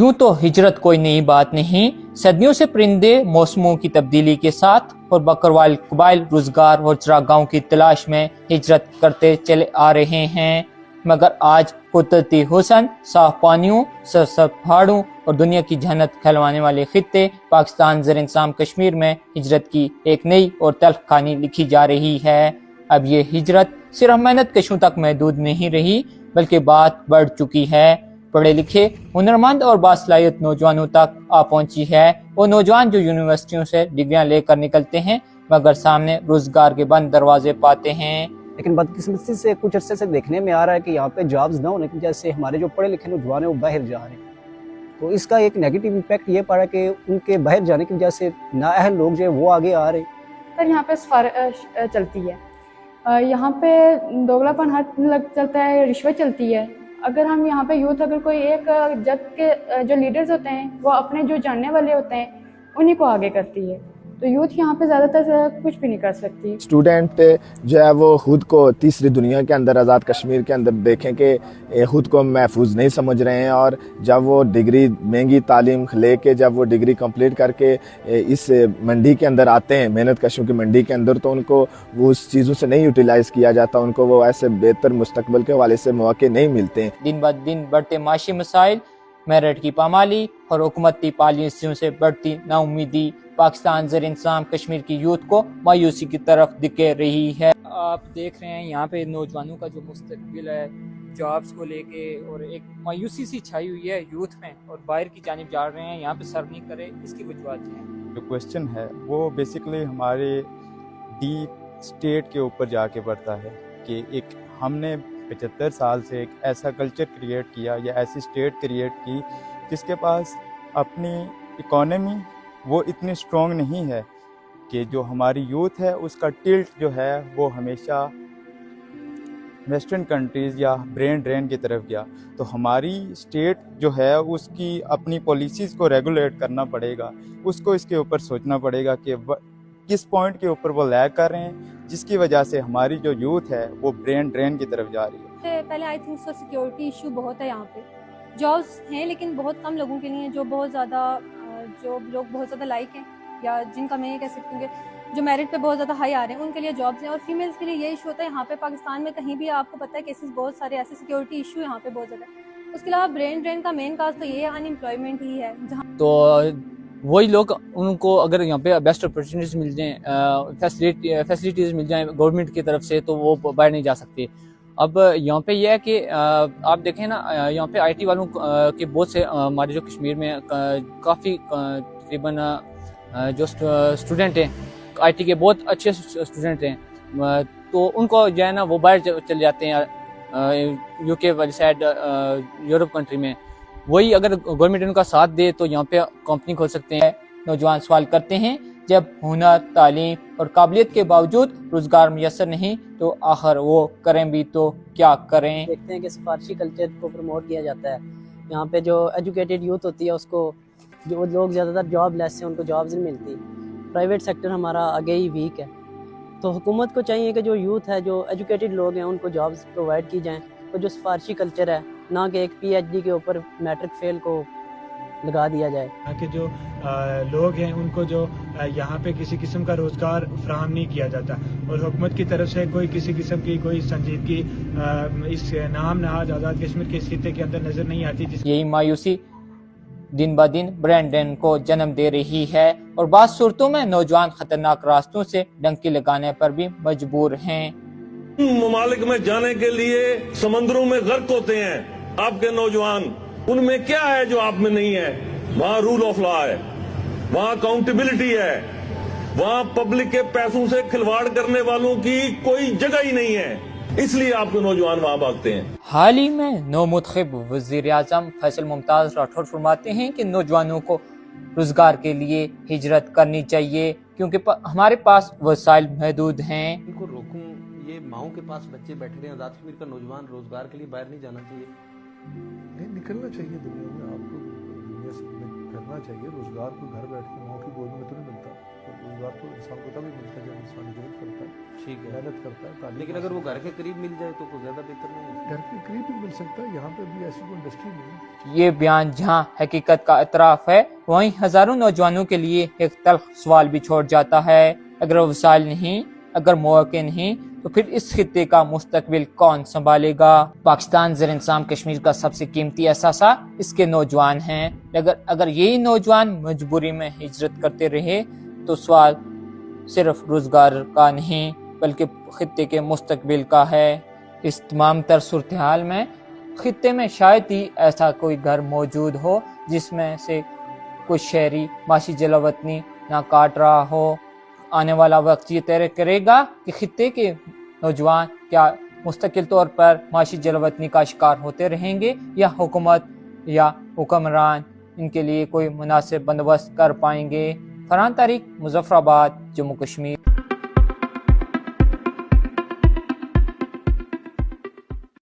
यूं तो हिजरत कोई नई बात नहीं, सदियों से परिंदे मौसमों की तब्दीली के साथ और बकरवाल कबाइल रोजगार और चरागाहों की तलाश में हिजरत करते चले आ रहे हैं। मगर आज कुदरती हुस्न, साफ पानियों, सरसब्ज पहाड़ों और दुनिया की जन्नत कहलवाने वाले खित्ते पाकिस्तान ज़ेर-ए-इंतज़ाम कश्मीर में हिजरत की एक नई और तल्ख कहानी लिखी जा रही है। अब ये हिजरत सिर्फ मेहनत कशों तक महदूद नहीं रही, बल्कि बात बढ़ चुकी है। पढ़े लिखे, हुनरमंद और बासलाहियत नौजवानों तक आ पहुंची है। वो नौजवान जो यूनिवर्सिटियों से डिग्रियां लेकर निकलते हैं, मगर सामने रोजगार के बंद दरवाजे पाते हैं। लेकिन बदकिस्मती से कुछ अरसे से देखने में आ रहा है कि यहाँ पे जॉब्स ना होने की वजह से हमारे जो पढ़े लिखे नौजवान हैं वो बाहर जा रहे हैं। तो इसका एक नेगेटिव इम्पैक्ट ये पड़ा कि उनके बाहर जाने की वजह से नाअहल लोग जो है वो आगे आ रहे हैं। पर यहाँ पे सिफारिश चलती है, यहाँ पे दोगलापन हर लग चलता है, रिश्वत चलती है। अगर हम यहाँ पे यूथ अगर कोई एक जब के जो लीडर्स होते हैं वो अपने जो जानने वाले होते हैं उन्हीं को आगे करती है, तो यूथ यहाँ पे ज़्यादातर कुछ भी नहीं कर सकती। स्टूडेंट जो है वो खुद को तीसरी दुनिया के अंदर, आज़ाद कश्मीर के अंदर देखें कि खुद को महफूज नहीं समझ रहे हैं, और जब वो डिग्री महंगी तालीम लेके जब वो डिग्री कंप्लीट करके इस मंडी के अंदर आते हैं, मेहनत कशों की मंडी के अंदर, तो उनको वो उस चीज़ों से नहीं यूटिलाइज़ किया जाता, उनको वो ऐसे बेहतर मुस्तकबल के हवाले से मौके नहीं मिलते हैं। दिन ब दिन बढ़ते माशी मसाइल, मेरिट की पामाली और हुकूमती पॉलिसियों से बढ़ती नाउमीदी पाकिस्तान ज़ेर-ए-इंतज़ाम कश्मीर की यूथ को मायूसी की तरफ दिखे रही है। आप देख रहे हैं यहाँ पे नौजवानों का जो मुस्तकबिल है जॉब्स को लेके, और एक मायूसी सी छाई हुई है यूथ में, और बाहर की जानिब जा रहे हैं, यहाँ पे सर नहीं करे। इसकी वजूहत है, जो क्वेश्चन है वो बेसिकली हमारे डीप स्टेट के ऊपर जाके पड़ता है कि एक हमने 75 साल से एक ऐसा कल्चर क्रिएट किया या ऐसी स्टेट क्रिएट की जिसके पास अपनी इकोनॉमी वो इतनी स्ट्रॉन्ग नहीं है कि जो हमारी यूथ है उसका टिल्ट जो है वो हमेशा वेस्टर्न कंट्रीज़ या ब्रेन ड्रेन की तरफ गया। तो हमारी स्टेट जो है उसकी अपनी पॉलिसीज़ को रेगुलेट करना पड़ेगा, उसको इसके ऊपर सोचना पड़ेगा कि किस पॉइंट के ऊपर वो लैग कर रहे हैं, जिसकी वजह से हमारी जो यूथ है वो ब्रेन ड्रेन की तरफ जा रही है। पहले I think so security issue बहुत है यहाँ पे, जॉब्स हैं लेकिन बहुत कम लोगों के लिए जो बहुत ज़्यादा जो लोग बहुत ज़्यादा लाइक हैं या जिनका मैं ये कह सकती हूँ कि जो मेरिट पे बहुत ज़्यादा हाई आ रहे हैं उनके लिए जॉब्स हैं। और फीमेल्स के लिए ये इशू होता है यहाँ पे पाकिस्तान में कहीं भी आपको पता है केसेस बहुत सारे ऐसे सिक्योरिटी इशू यहाँ पे बहुत ज़्यादा है। उसके अलावा ब्रेन ड्रेन का मेन काज तो ये अनएम्प्लॉयमेंट ही है, जहाँ तो वही लोग, उनको अगर यहाँ पे बेस्ट अपॉर्चुनिटीज मिल जाएं, फैसिलिटीज मिल जाएं गवर्नमेंट की तरफ से, तो वो बाहर नहीं जा सकते। अब यहाँ पे ये है कि आप देखें ना, यहाँ पे आईटी वालों के बहुत से हमारे जो कश्मीर में काफ़ी तकरीबन जो स्टूडेंट हैं आईटी के, बहुत अच्छे स्टूडेंट हैं, तो उनको जो है ना वो बाहर चले जाते हैं यूके वाली साइड, यूरोप कंट्री में। वही अगर गवर्नमेंट उनका साथ दे तो यहाँ पे कंपनी खोल सकते हैं। नौजवान सवाल करते हैं, जब हुनर, तालीम और काबिलियत के बावजूद रोजगार मैसर नहीं तो आखिर वो करें भी तो क्या करें। देखते हैं कि सिफारशी कल्चर को प्रमोट किया जाता है। यहाँ पे जो एजुकेटेड यूथ होती है उसको, जो लोग ज़्यादातर जॉब लेस हैं उनको जॉब्स नहीं मिलती। प्राइवेट सेक्टर हमारा आगे ही वीक है, तो हुकूमत को चाहिए कि जो यूथ है, जो एजुकेटेड लोग हैं, उनको जॉब्स प्रोवाइड की जाएँ। तो जो सिफारशी कल्चर है, ना कि एक PhD के ऊपर मैट्रिक फेल को लगा दिया जाए। यहाँ के जो लोग हैं उनको जो यहाँ पे किसी किस्म का रोजगार फराहम नहीं किया जाता, और हुकूमत की तरफ से कोई किसी किस्म की कोई संजीदगी इस नाम नहाज आज़ाद कश्मीर के इस खित्ते के अंदर नजर नहीं आती। यही मायूसी दिन ब दिन ब्रेन ड्रेन को जन्म दे रही है, और बात सूरतों में नौजवान खतरनाक रास्तों से डंकी लगाने पर भी मजबूर हैं। ममालिक में जाने के लिए समंदरों में गर्क होते हैं आपके नौजवान, उनमें क्या है जो आप में नहीं है? वहाँ रूल ऑफ लॉ है, वहाँ अकाउंटेबिलिटी है, वहाँ पब्लिक के पैसों से खिलवाड़ करने वालों की कोई जगह ही नहीं है, इसलिए आपके नौजवान वहाँ भागते हैं। हाल ही में नौमुंतखब वज़ीर-ए-आज़म फैसल मुमताज राठौर फरमाते हैं कि नौजवानों को रोजगार के लिए हिजरत करनी चाहिए, क्योंकि हमारे पास वसाइल महदूद हैं। इनको रोकूं, ये माओं के पास बच्चे बैठे हैं, आज़ाद कश्मीर का नौजवान रोजगार के लिए बाहर नहीं जाना चाहिए, नहीं निकलना चाहिए दुनिया में, आपको दुनिया में करना کرنا چاہیے. روزگار کو گھر بیٹھ کے ماؤں کی گود میں تو نہیں ملتا. روزگار تو انسان کو تبھی ملتا ہے جب انسان محنت کرتا ہے. ٹھیک ہے, محنت کرتا ہے. تعلیم لیکن اگر وہ گھر کے قریب مل جائے تو کوئی زیادہ بہتر نہیں ہے. گھر کے قریب بھی مل سکتا ہے. یہاں پہ بھی ایسی کوئی انڈسٹری نہیں ہے. یہ بیان جہاں حقیقت کا اعتراف ہے, وہیں ہزاروں نوجوانوں کے لیے ایک تلخ سوال بھی چھوڑ جاتا ہے. اگر وسائل نہیں, اگر مواقع نہیں, تو پھر اس خطے کا مستقبل کون سنبھالے گا؟ پاکستان زیر انتظام کشمیر کا سب سے قیمتی اثاثہ اس کے نوجوان ہیں. اگر یہی نوجوان مجبوری میں ہجرت کرتے رہے تو سوال صرف روزگار کا نہیں بلکہ خطے کے مستقبل کا ہے. اس تمام تر صورتحال میں خطے میں شاید ہی ایسا کوئی گھر موجود ہو جس میں سے کوئی شہری معاشی جلا وطنی نہ کاٹ رہا ہو. آنے والا وقت یہ طے کرے گا کہ خطے کے نوجوان کیا مستقل طور پر معاشی جلا وطنی کا شکار ہوتے رہیں گے یا حکومت یا حکمران ان کے لیے کوئی مناسب بندوبست کر پائیں گے. فرحان طارق, مظفر آباد, جموں کشمیر.